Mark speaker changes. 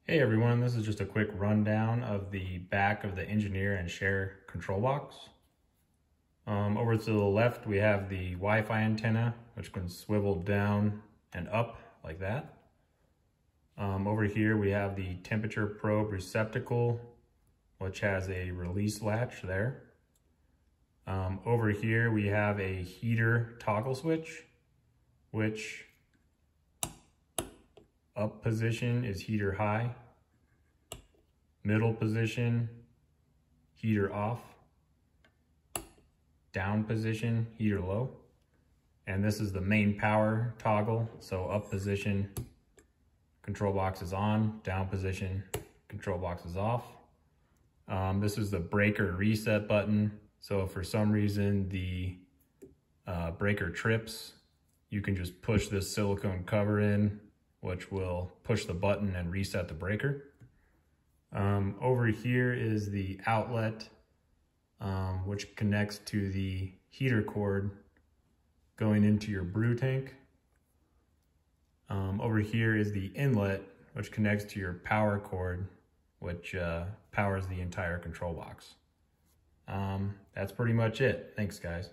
Speaker 1: Hey everyone, this is just a quick rundown of the back of the engineer and share control box. Over to the left we have the Wi-Fi antenna, which can swivel down and up like that. Over here we have the temperature probe receptacle, which has a release latch there. Over here we have a heater toggle switch, which up position is heater high, middle position, heater off, down position, heater low. And this is the main power toggle. So up position, control box is on, down position, control box is off. This is the breaker reset button. So if for some reason the breaker trips, you can just push this silicone cover in, which will push the button and reset the breaker. Over here is the outlet, which connects to the heater cord going into your brew tank. Over here is the inlet, which connects to your power cord, which powers the entire control box. That's pretty much it. Thanks, guys.